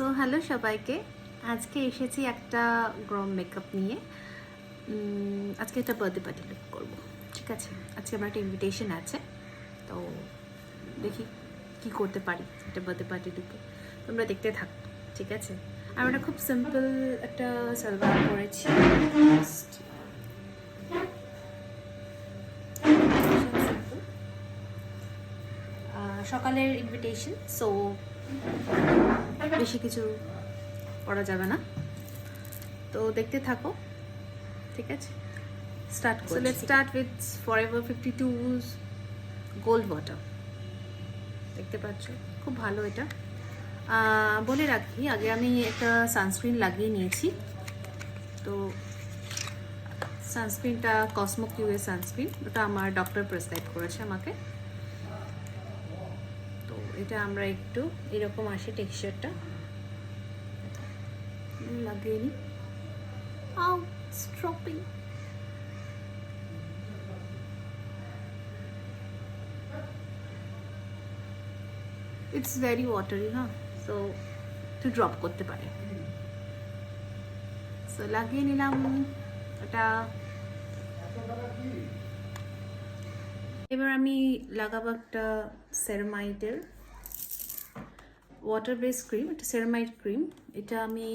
So hello সবাইকে, আজকে এসেছি একটা গরম মেকআপ নিয়ে। আজকে একটা বার্থডে পার্টি লুক করবো, ঠিক আছে? আজকে আমার একটা ইনভিটেশন আছে, তো দেখি কি করতে পারি একটা বার্থডে পার্টি লুকে। তোমরা দেখতে থাকো, ঠিক আছে? আর একটা খুব সিম্পল একটা সালোয়ার পরেছি, সকালের ইনভিটেশন, সো বেশি কিছু করা যাবে না, তো দেখতে থাকো, ঠিক আছে? স্টার্ট করছি। So let's start with Forever 52's gold water. দেখতে পাচ্ছ খুব ভালো এটা। বলে রাখি, আগে আমি একটা সানস্ক্রিন লাগিয়ে নিয়েছি। তো সানস্ক্রিনটা কসমো কিউএর সানস্ক্রিন, ওটা আমার ডক্টর প্রেসক্রাইব করেছে আমাকে। তো এটা আমরা একটু এরকম আসে টেক্সচারটা, লাগিয়ে নিই। আউ স্ট্রপিং। ইটস ভেরি ওয়াটারি, হ্যাঁ, সো একটু ড্রপ করতে পারে। সো লাগিয়ে নিলাম এটা। এবার আমি লাগাবো একটা সেরামাইডের ওয়াটার বেস ক্রিম। এটা সেরামাইড ক্রিম, এটা আমি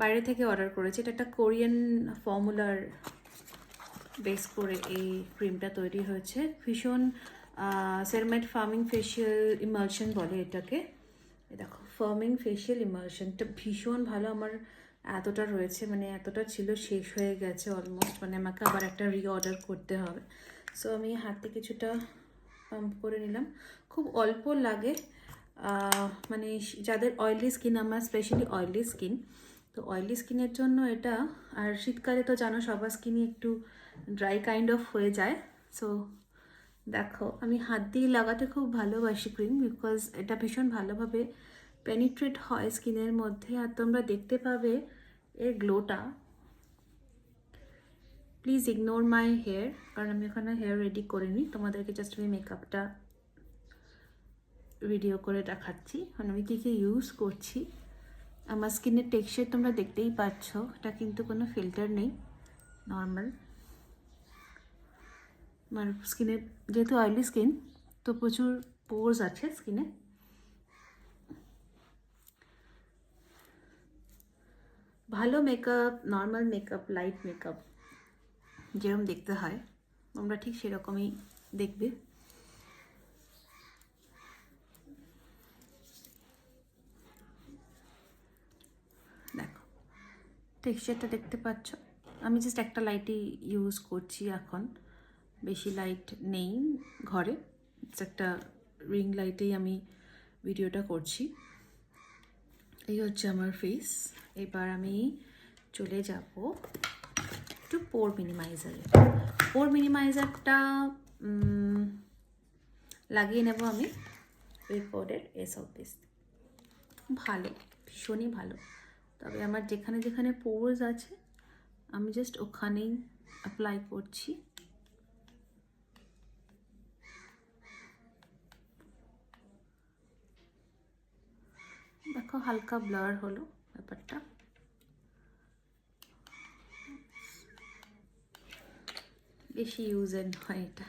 বাইরে থেকে অর্ডার করেছি। এটা একটা কোরিয়ান ফর্মুলার বেস করে এই ক্রিমটা তৈরি হয়েছে। ভীষণ সেরামাইড ফার্মিং ফেশিয়াল ইমালশন বলে এটাকে। দেখো, ফার্মিং ফেশিয়াল ইমালশনটা ভীষণ ভালো। আমার এতটা রয়েছে, মানে এতটা ছিল, শেষ হয়ে গেছে অলমোস্ট, মানে আমাকে আবার একটা রিঅর্ডার করতে হবে। সো আমি হাতে কিছুটা পাম্প করে নিলাম। খুব অল্প লাগে, মানে যাদের অয়েলি স্কিন, আমার স্পেশালি অয়েলি স্কিন, তো অয়েলি স্কিনের জন্য এটা। আর শীতকালে তো জানো সবার স্কিনই একটু ড্রাই কাইন্ড অফ হয়ে যায়। সো দেখো, আমি হাত দিয়ে লাগাতে খুব ভালোবাসি ক্রিম, বিকজ এটা ভীষণ ভালোভাবে পেনিট্রেট হয় স্কিনের মধ্যে। আর তোমরা দেখতে পাবে এর গ্লোটা। প্লিজ ইগনোর মাই হেয়ার, কারণ আমি ওখানে হেয়ার রেডি করিনি, তোমাদেরকে জাস্ট আমি মেকআপটা ভিডিও করে দেখাচ্ছি, মানে আমি কী কী ইউজ করছি। আমার স্কিনের টেক্সচার তোমরা দেখতেই পাচ্ছ, এটা কিন্তু কোনো ফিল্টার নেই, নর্মাল। আমার স্কিনে যেহেতু অয়েলি স্কিন, তো প্রচুর পোর্স আছে স্কিনে। ভালো makeup, normal makeup, light makeup যেরকম দেখতে হয়, তোমরা ঠিক সেরকমই দেখবে। দেখো, টেক্সচারটা দেখতে পাচ্ছ। আমি জাস্ট একটা লাইটই ইউজ করছি এখন, বেশি লাইট নেই ঘরে, একটা রিং লাইটেই আমি ভিডিওটা করছি। এই হচ্ছে আমার ফেস। এবার আমি চলে যাব একটু পোর মিনিমাইজারে। পোর মিনিমাইজারটা লাগিয়ে নেব আমি রিপোর্টের এসঅফিস। ভালো, ভীষণই ভালো। তবে আমার যেখানে যেখানে পোর্স আছে আমি জাস্ট ওখানেই অ্যাপ্লাই করছি। দেখো, হালকা ব্লার হলো ব্যাপারটা। বেশি ইউজ এন্ড হয় এটা,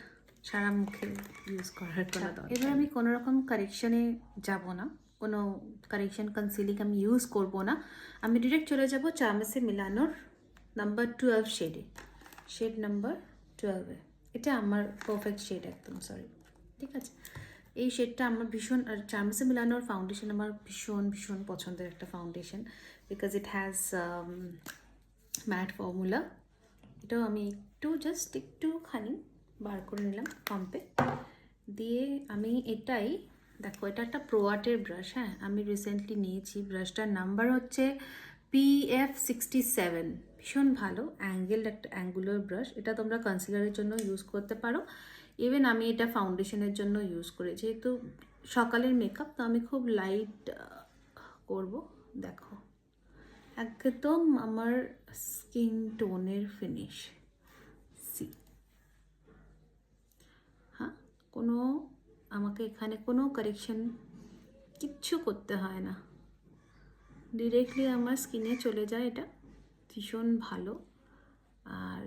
সারা মুখে ইউজ করার কোনো দরকার। এবার আমি কোনো রকম কারেকশানে যাব না, কোনো কারেকশান কনসিলিং আমি ইউজ করব না। আমি ডিরেক্ট চলে যাব চামেসে মিলানোর নাম্বার 12 শেডে, শেড নাম্বার 12-এ। এটা আমার পারফেক্ট শেড একদম, সরি, ঠিক আছে? এই শেডটা আমার ভীষণ, আর চামেসে মিলানোর ফাউন্ডেশন আমার ভীষণ ভীষণ পছন্দের একটা foundation, because it has matte formula. এটাও আমি একটু জাস্ট একটুখানি বার করে নিলাম পাম্পে দিয়ে। আমি এটাই, দেখো, এটা একটা প্রো আর্টের ব্রাশ, হ্যাঁ, আমি রিসেন্টলি নিয়েছি। ব্রাশটার নাম্বার হচ্ছে PF67। ভীষণ ভালো একটা অ্যাঙ্গুলার ব্রাশ। এটা তোমরা কনসিলারের জন্য ইউজ করতে পারো। ইভেন আমি এটা ফাউন্ডেশনের জন্য ইউজ করি, যেহেতু সকালের মেকআপ, তো আমি খুব লাইট করব। দেখো, একদম আমার স্কিন টোনের ফিনিশ। হ্যাঁ, আমাকে এখানে কোনো কারেকশন কিচ্ছু করতে হয় না, ডিরেক্টলি আমার স্কিনে চলে যায়। এটা ভীষণ ভালো, আর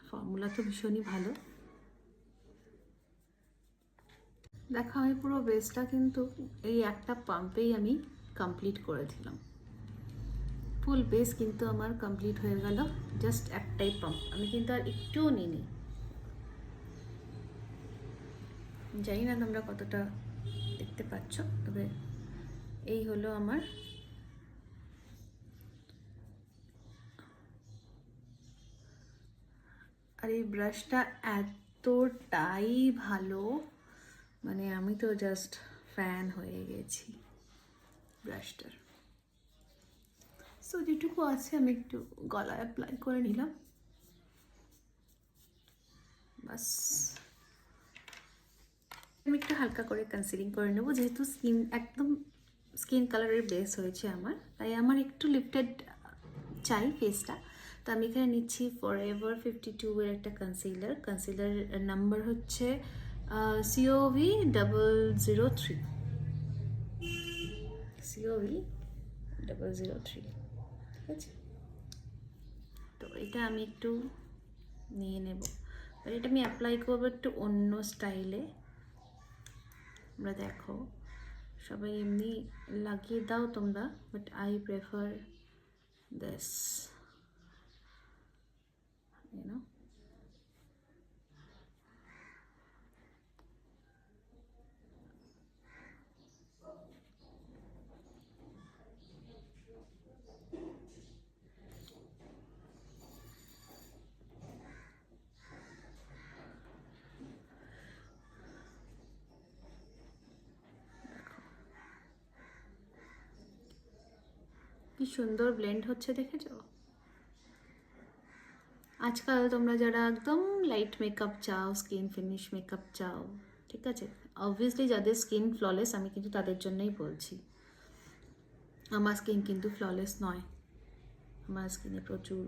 ফর্মুলা তো ভীষণই ভালো। দেখা হয় পুরো বেসটা কিন্তু এই একটা পাম্পেই আমি কমপ্লিট করে দিলাম। ফুল বেস কিন্তু আমার কমপ্লিট হয়ে গেল জাস্ট একটাই পাম্প। আমি কিন্তু আর একটুও নিইনি। জানি না তোমরা কতটা দেখতে পাচ্ছ, তবে এই হলো আমার আর এই ব্রাশটা এতটাই ভালো, মানে আমি তো জাস্ট ফ্যান হয়ে গেছি ব্রাশটার। সো যেটুকু আছে আমি একটু গলায় অ্যাপ্লাই করে নিলাম, বাস। আমি একটু হালকা করে কনসিলিং করে নেবো, যেহেতু স্কিন একদম স্কিন কালারের বেস হয়েছে আমার, তাই আমার একটু লিফটেড চাই ফেসটা। তো আমি এখানে নিচ্ছি ফরএভার 52 এর একটা কনসিলার নাম্বার হচ্ছে COV003 COV003, ঠিক আছে? তো এটা আমি একটু নিয়ে নেব, আর এটা আমি অ্যাপ্লাই করবো একটু অন্য স্টাইলে। আমরা দেখো সবাই এমনি লাগিয়ে দাও তোমরা, but I prefer this, you know. কি সুন্দর ব্লেন্ড হচ্ছে, দেখেছো? আজকাল তোমরা যারা একদম লাইট মেকআপ চাও, স্কিন ফিনিশ মেকআপ চাও, ঠিক আছে, অবভিয়াসলি যাদের স্কিন ফ্ললেস, আমি কিন্তু তাদের জন্যই বলছি। আমার স্কিন কিন্তু ফ্ললেস নয়, আমার স্কিনে প্রচুর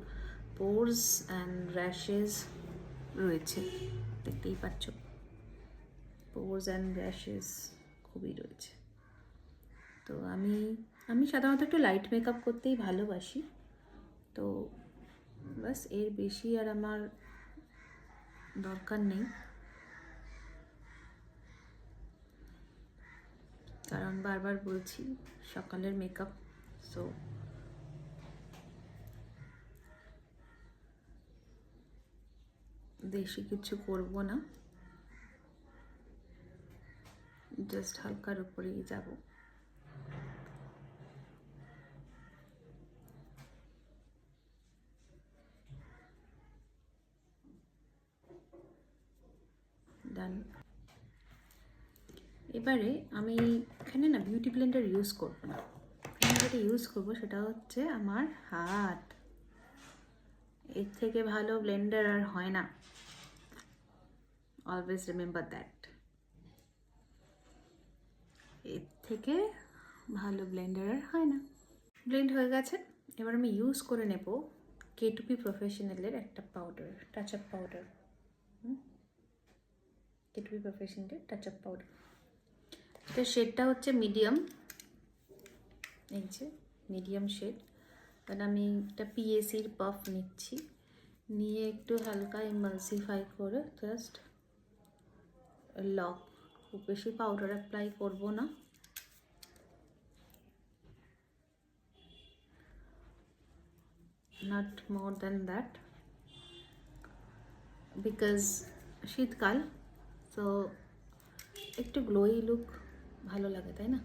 পোরস অ্যান্ড র্যাশেস রয়েছে, দেখতেই পাচ্ছ। পোরস অ্যান্ড র্যাশেস খুবই রয়েছে। তো আমি সাধারণত একটু লাইট মেকআপ করতেই ভালোবাসি, তো বাস এর বেশি আর আমার দরকার নেই, কারণ বারবার বলছি সকালের মেকআপ, সো বেশি কিছু করব না, জাস্ট হালকার উপরেই যাব। ডান। এবারে আমি এখানে না বিউটি ব্লেন্ডার ইউজ করব না, আমি যেটা ইউজ করব সেটা হচ্ছে আমার হাত। এর থেকে ভালো ব্লেন্ডার আর হয় না, অলওয়েজ রিমেম্বার দ্যাট। এর থেকে ভালো ব্লেন্ডার আর হয় না। ব্লেন্ড হয়ে গেছে, এবার আমি ইউজ করে নেব K2P প্রফেশনালের একটা powder, touch up powder. K2P প্রফেশনালের টাচ আপ পাউডার, এটা শেডটা হচ্ছে মিডিয়াম, এই যে মিডিয়াম শেড। কারণ আমি একটা PACর পাফ নিচ্ছি, নিয়ে একটু হালকা ইমালসিফাই করে জাস্ট লক, খুব বেশি পাউডার অ্যাপ্লাই করব না। not more than that, because শীতকাল, তো একটু গ্লোই লুক ভালো লাগে, তাই না?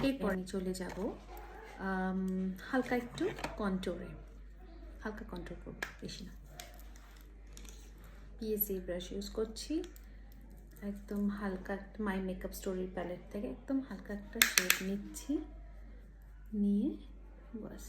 এরপর আমি চলে যাব হালকা একটু কন্ট্রোরে, হালকা কন্ট্রোল করবো, বেশি না। PAC ব্রাশ ইউজ করছি, একদম হালকা মাই মেকআপ স্টোরির প্যালেট থেকে একদম হালকা একটা শেড নিচ্ছি, নিয়ে বাস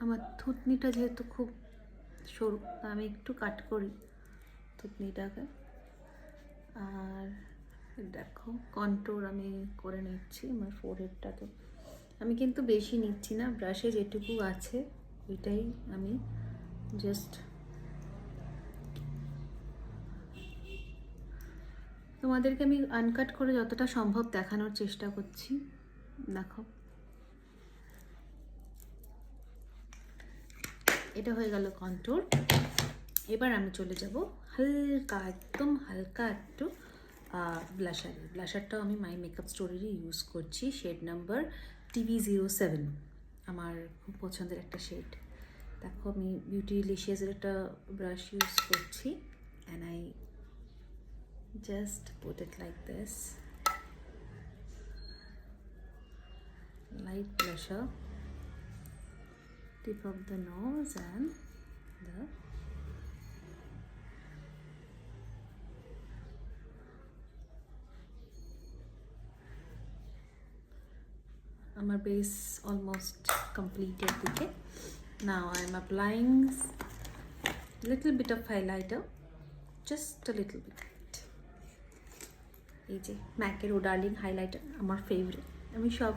আমার থুতনিটা যেহেতু খুব সরু, আমি একটু কাট করি থুতনিটাকে। আর দেখো কন্ট্রোল আমি করে নিচ্ছি আমার ফোরহেডটাতে। আমি কিন্তু বেশি নিচ্ছি না, ব্রাশে যেটুকু আছে ওইটাই আমি জাস্ট তোমাদেরকে আমি আনকাট করে যতটা সম্ভব দেখানোর চেষ্টা করছি। দেখো এটা হয়ে গেল কন্ট্রোল। এবার আমি চলে যাব হালকা, একদম হালকা একটু ব্লাশারে। ব্লাশারটাও আমি মাই মেকআপ স্টোরেরই ইউজ করছি, শেড নাম্বার TV07, আমার খুব পছন্দের একটা শেড। দেখো আমি বিউটিলিশিয়াসের একটা ব্রাশ ইউজ করছি, and I just put it like this, light blusher, tip of the nose and the আমার বেস অলমোস্ট কমপ্লিটেড দিকে। Now I am applying little bit of highlighter, just a little bit. এই যে ম্যাকের ও darling highlighter আমার favourite, আমি সব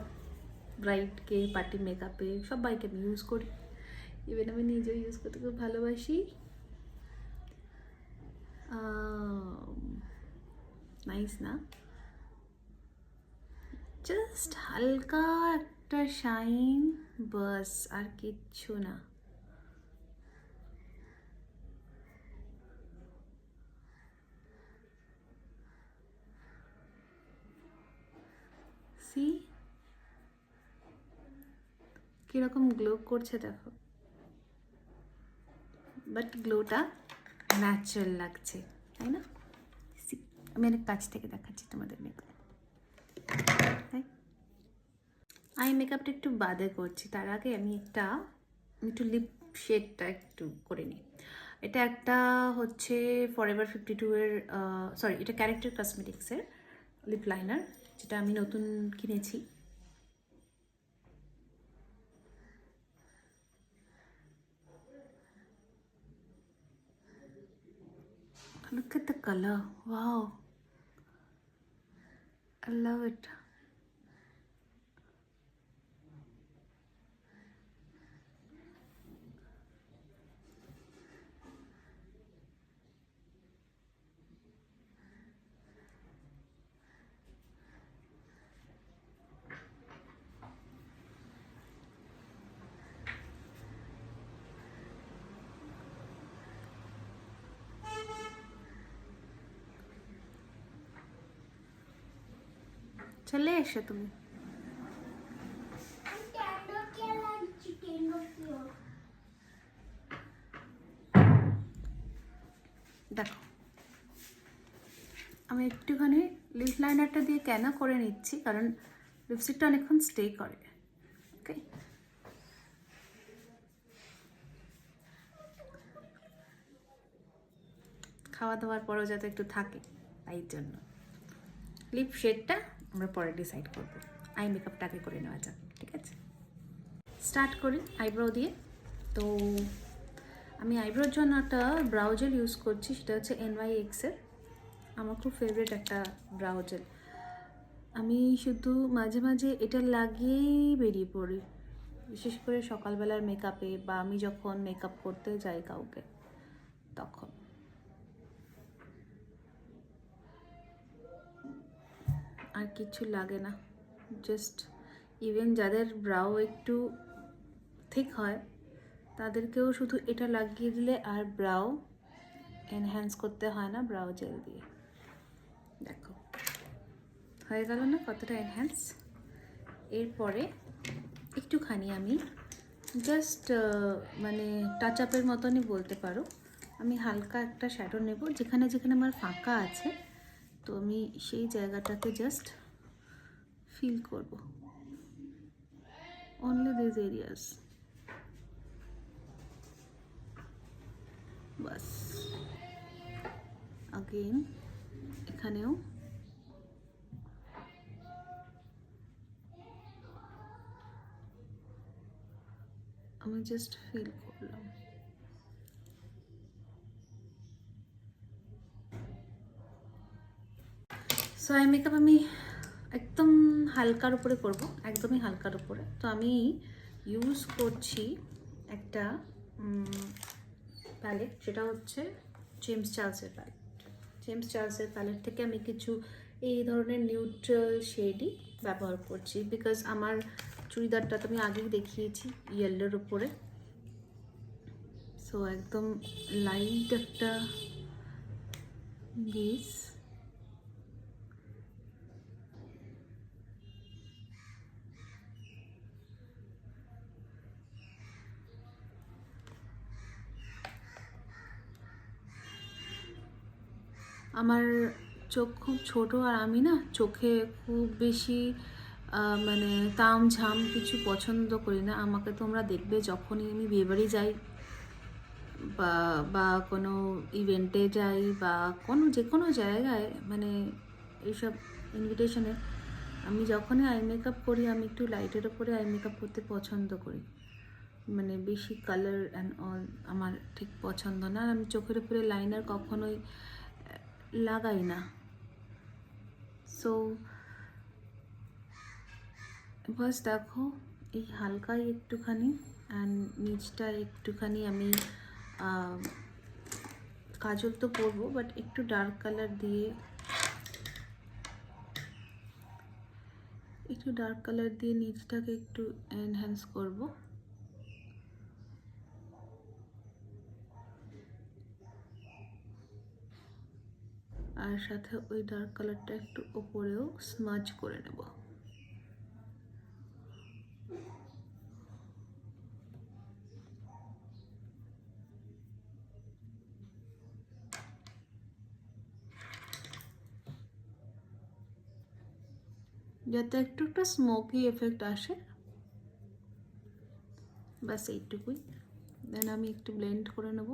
ব্রাইডকে party মেকআপে সবাইকে আমি use করি, ইভেন আমি নিজেও ইউজ করতে খুব ভালোবাসি। নাইস না? জাস্ট হালকা একটা শাইন, বাস, আর কিচ্ছু না। সি কিরকম গ্লো করছে দেখো, বাট গ্লোটা ন্যাচারাল লাগছে, তাই না? আমি অনেক কাছ থেকে দেখাচ্ছি তোমাদের মেকআপ। আই মেকআপটা একটু বাদে করছি, তার আগে আমি একটু লিপ শেডটা একটু করে নিই। এটা একটা হচ্ছে ফরএভার 52 এর সরি, এটা ক্যারেক্টার কসমেটিক্সের লিপ লাইনার, যেটা আমি নতুন কিনেছি। Look at the color, wow, I love it. চলে এসো তুমি। দেখো আমি একটুখানি লিপ লাইনারটা দিয়ে কেন করে নিচ্ছি, কারণ লিপস্টিকটা অনেকক্ষণ স্টে করে। ওকে, খাওয়া দাওয়ার পরেও যাতে একটু থাকে, তাই জন্য লিপ শেডটা আমরা পরে ডিসাইড করবো। আই মেকআপটাকে করে নেওয়া যাক, ঠিক আছে? স্টার্ট করি আইব্রো দিয়ে। তো আমি আইব্রোর জন্য একটা ব্রাউ জেল ইউজ করছি, সেটা হচ্ছে NYX-এর, আমার খুব ফেভারিট একটা ব্রাউ জেল। আমি শুধু মাঝে মাঝে এটা লাগিয়েই বেরিয়ে পড়ি, বিশেষ করে সকালবেলার মেকআপে, বা আমি যখন মেকআপ করতে যাই কাউকে তখন। আর কিছু লাগে না, জাস্ট ইভেন যাদের ব্রাউ একটু থিক হয় তাদেরকেও শুধু এটা লাগিয়ে দিলে আর ব্রাউ এনহ্যান্স করতে হয় না ব্রাউ জেল দিয়ে। দেখো হয়ে গেল না কতটা এনহ্যান্স। এরপরে একটুখানি আমি জাস্ট মানে টাচ আপের মতনই বলতে পারো, আমি হালকা একটা শ্যাডো নেব যেখানে যেখানে আমার ফাঁকা আছে, তো আমি সেই জায়গাটাকে জাস্ট ফিল করব, only this areas, bus. Again এখানেও আমি জাস্ট ফিল করলাম। সো আই মেকআপ আমি একদম হালকার উপরে করব, একদমই হালকার উপরে। তো আমি ইউজ করছি একটা প্যালেট, যেটা হচ্ছে জেমস চার্লসের প্যালেট। জেমস চার্লসের প্যালেট থেকে আমি কিছু এই ধরনের নিউট্রাল শেডই ব্যবহার করছি, বিকজ আমার চুড়িদারটা তো আমি আগেই দেখিয়েছি ইয়েলোর উপরে। সো একদম লাইট একটা বেস। আমার চোখ খুব ছোট, আর আমি না চোখে খুব বেশি মানে তামঝাম কিছু পছন্দ করি না। আমাকে তোমরা দেখবে যখনই আমি বিয়েবাড়ি যাই বা বা কোনো ইভেন্টে যাই বা যে কোনো জায়গায়, মানে এইসব ইনভিটেশনে আমি যখনই আই মেকআপ করি, আমি একটু লাইটের ওপরে আই মেকআপ করতে পছন্দ করি। মানে বেশি কালার অ্যান্ড অল আমার ঠিক পছন্দ না। আর আমি চোখের উপরে লাইনার কখনোই লাগাই না। সো বাস দেখো, এই হালকাই একটুখানি অ্যান্ড নিচটা একটুখানি আমি কাজল তো পরবো, বাট একটু ডার্ক কালার দিয়ে, নিচটাকে একটু এনহ্যান্স করব। আর সাথে ওই ডার্ক কালারটা একটু ওপরেও স্মাচ করে নেব। যাতে একটু একটা স্মোকি এফেক্ট আসে, ব্যাস এইটুকুই। দেন আমি একটু ব্লেন্ড করে নেব।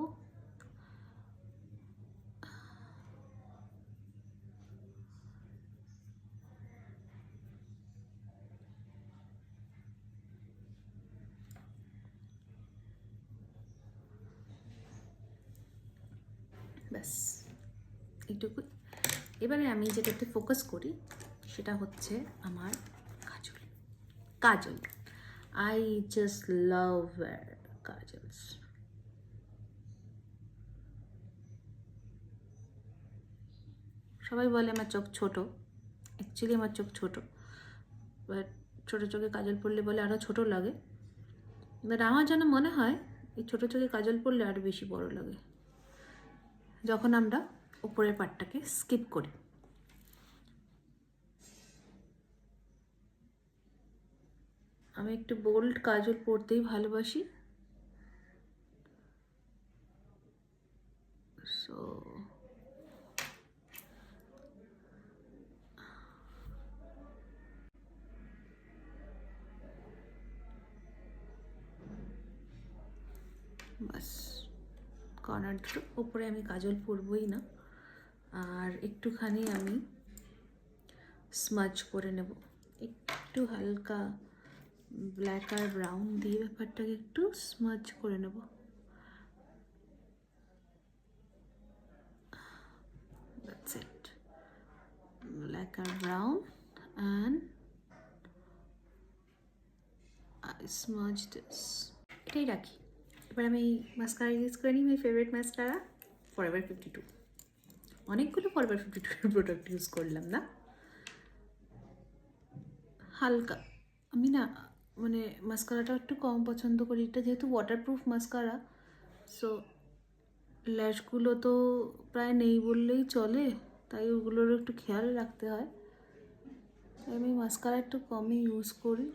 ব্যাস এইটুকুই। এবারে আমি যেটাতে ফোকাস করি সেটা হচ্ছে আমার কাজল। কাজল, আই জাস্ট লাভ কাজলস। সবাই বলে আমার চোখ ছোট, অ্যাকচুয়ালি আমার চোখ ছোট, বাট ছোটো চোখে কাজল পরলে বলে আরও ছোট লাগে। বাট আমার যেন মনে হয় এই ছোটো চোখে কাজল পরলে আরও বেশি বড় লাগে, যখন আমরা উপরের পার্টটাকে স্কিপ করি। আমি একটু বোল্ড কাজল পরতেই ভালোবাসি। সো বাস কর্নার দুটো উপরে আমি কাজল পরবই না, আর একটুখানি আমি স্মাচ করে নেব, একটু হালকা ব্ল্যাক আর ব্রাউন দিয়ে ব্যাপারটাকে একটু স্মাচ করে নেব। That's it. Black or brown, and I smudge this. এটাই রাখি। এবার আমি মাস্কারা ইউজ করে নিই, মাই ফেভারিট মাস্কারা ফরএভার 52। অনেকগুলো ফরএভার 52 এর প্রোডাক্ট ইউজ করলাম না, হালকা। আমি না মানে মাস্কারাটা একটু কম পছন্দ করি, এটা যেহেতু ওয়াটারপ্রুফ মাস্কারা, সো ল্যাশগুলো তো প্রায় নেই বললেই চলে, তাই ওগুলোরও একটু খেয়াল রাখতে হয়। তাই আমি মাস্কারা একটু কমই ইউজ করি।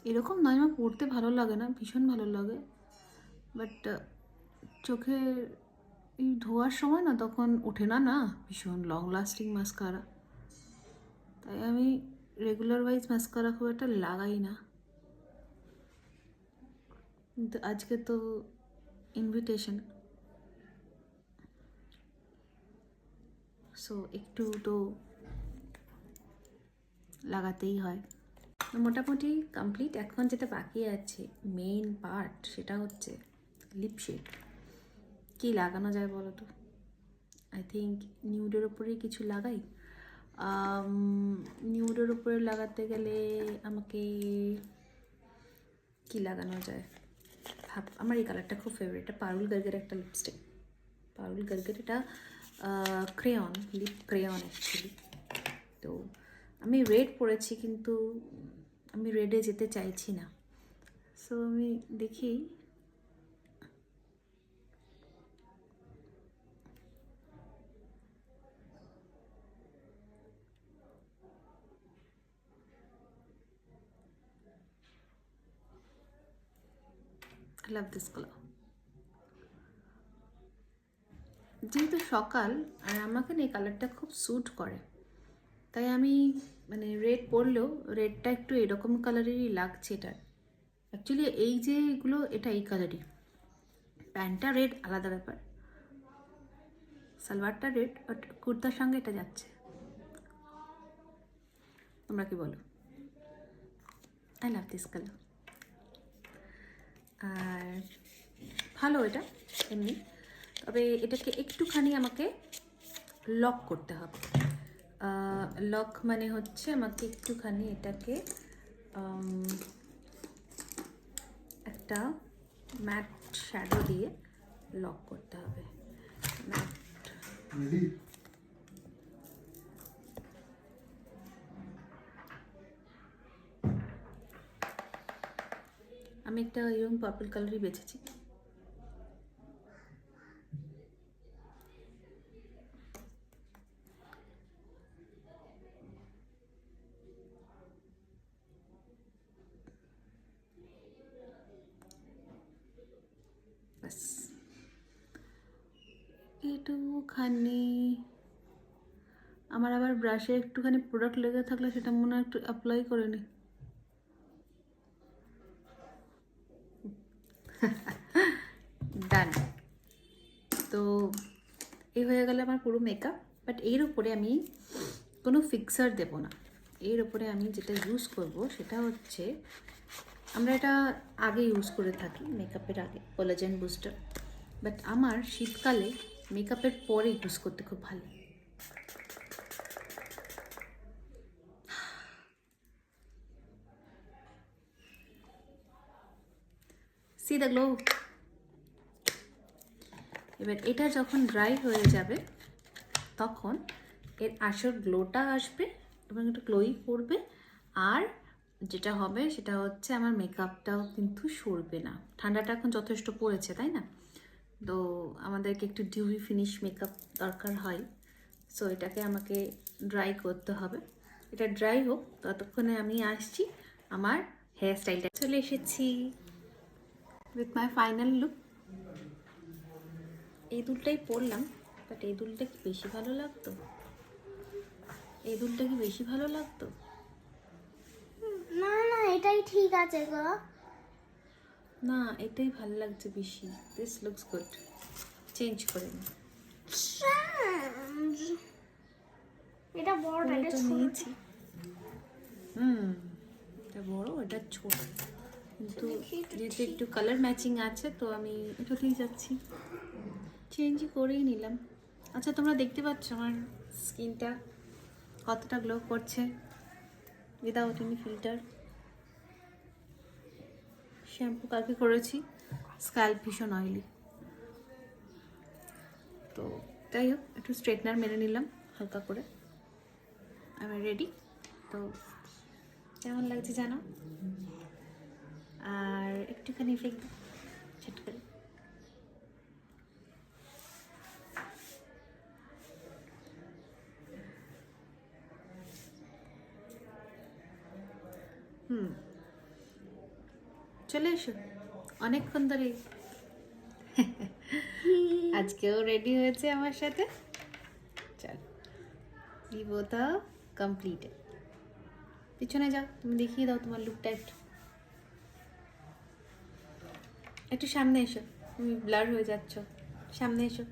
এরকম নয় আমার পরতে ভালো লাগে না, ভীষণ ভালো লাগে, বাট চোখে এই ধোয়ার সময় না তখন ওঠে না না ভীষণ লং লাস্টিং মাস্কারা, তাই আমি রেগুলার ওয়াইজ মাস্কারা খুব একটা লাগাই না। কিন্তু আজকে তো ইনভিটেশন, সো একটু তো লাগাতেই হয়। মোটামুটি কমপ্লিট। এখন যেটা বাকি আছে মেইন পার্ট, সেটা হচ্ছে লিপ শেড। কী লাগানো যায় বলো তো? আই থিঙ্ক নিউডের ওপরেই কিছু লাগাই। নিউডের উপরে লাগাতে গেলে আমাকে কি লাগানো যায় ভাব। আমার এই কালারটা খুব ফেভারিট, এটা পারুল গার্গের একটা লিপস্টিক। পারুল গার্গের এটা ক্রেয়ন, লিপ ক্রেয়ন অ্যাকচুয়ালি। তো আমি রেড পরেছি, কিন্তু আমি রেডে যেতে চাইছি না। সো আমি দেখি I love this color. যেহেতু সকাল আর আমাকে না এই কালারটা খুব স্যুট করে, তাই আমি মানে রেড পরলেও রেডটা একটু এরকম কালারেরই লাগছে এটার। অ্যাকচুয়ালি এই যে এগুলো, এটা এই কালারই। প্যান্টটা রেড আলাদা ব্যাপার, সালোয়ারটা রেড, বাট কুর্তার সঙ্গে এটা যাচ্ছে। তোমরা কি বলো? I love this colour. আর ভালো এটা এমনি, তবে এটাকে একটুখানি আমাকে লক করতে হবে। লক মানে হচ্ছে আমাকে একটুখানি এটাকে একটা ম্যাট শ্যাডো দিয়ে লক করতে হবে। ম্যাট আমি একটা এরকম পার্পল কালারই বেছেছি। ব্যাস একটুখানি আমার আবার ব্রাশে একটুখানি প্রোডাক্ট লেগে থাকলে সেটা মনে হয় একটু অ্যাপ্লাই করে নিই। ডান। তো এই হয়ে গেল আমার পুরো মেকআপ। বাট এর উপরে আমি কোনো ফিক্সার দেব না। এর উপরে আমি যেটা ইউজ করব সেটা হচ্ছে, আমরা এটা আগে ইউজ করে থাকি মেকআপের আগে, কোলাজেন বুস্টার। বাট আমার শীতকালে মেকআপের পরে ইউজ করতে খুব ভালো লাগে। C the glow. এবার এটা যখন ড্রাই হয়ে যাবে তখন এর আসল গ্লোটা আসবে এবং এটা গ্লোই করবে। আর যেটা হবে সেটা হচ্ছে আমার মেকআপটাও কিন্তু সরবে না। ঠান্ডাটা এখন যথেষ্ট পড়েছে, তাই না? তো আমাদেরকে একটু ডিউই ফিনিশ মেকআপ দরকার হয়। সো এটাকে আমাকে ড্রাই করতে হবে। এটা ড্রাই হোক, ততক্ষণে আমি আসছি আমার হেয়ার স্টাইলটা। চলে এসেছি উইথ মাই ফাইনাল লুক। এই দুলটাই পরলাম, বাট এই দুলটা কি বেশি ভালো লাগতো? এই দুলটা কি বেশি ভালো লাগতো? না না, এটাই ঠিক আছে গো। না, এটাই ভালো লাগছে বেশি। This looks good. চেঞ্জ করে নি। এটা বড়, এটা ছোট। নিয়েছি। এটা বড়, এটা ছোট, কিন্তু যেহেতু একটু কালার ম্যাচিং আছে তো আমি এটাতেই যাচ্ছি। চেঞ্জই করেই নিলাম। আচ্ছা, তোমরা দেখতে পাচ্ছ আমার স্কিনটা কতটা গ্লো করছে উইদাউট এনি ফিল্টার। শ্যাম্পু কালকে করেছি, স্ক্যাল্প ভীষণ অয়েলি। তো যাই হোক, একটু স্ট্রেটনার মেরে নিলাম হালকা করে। আমি রেডি। তো কেমন লাগছে জানো? আর একটুখানি ফেক ছেট করে। চলে এসো, অনেকক্ষণ ধরে আজকেও রেডি হয়েছে আমার সাথে। চল, বোথা কমপ্লিট। পিছনে যাও, তুমি দেখিয়ে দাও তোমার লুকটা একটু। একটু সামনে এসো, তুমি ব্লার হয়ে যাচ্ছ, সামনে এসো।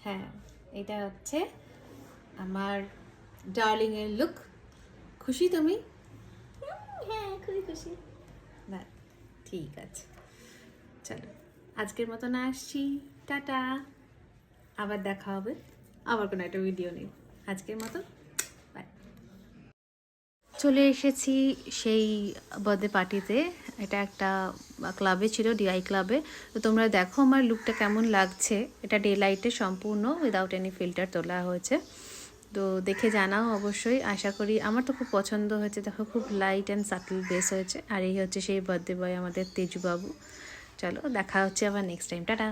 হ্যাঁ, এটা হচ্ছে আমার ডার্লিংয়ের লুক। খুশি তুমি? হ্যাঁ খুবই খুশি। না ঠিক আছে, চলো আজকের মতন আসছি, টাটা। আবার দেখা হবে আবার কোনো একটা ভিডিও নিয়ে। আজকের মতো বাই। চলে এসেছি সেই বার্থডে পার্টিতে। এটা একটা ক্লাবে ছিল, ডিআই ক্লাবে। তো তোমরা দেখো আমার লুকটা কেমন লাগছে। এটা ডে লাইটে সম্পূর্ণ উইদাউট এনি ফিল্টার তোলা হয়েছে। তো দেখে জানাও অবশ্যই, আশা করি। আমার তো খুব পছন্দ হয়েছে, দেখো খুব লাইট অ্যান্ড সাটল বেস হয়েছে। আর এই হচ্ছে সেই বার্থডে বয় আমাদের তেজুবাবু। চলো দেখা হচ্ছে আবার নেক্সট টাইম, টাটা।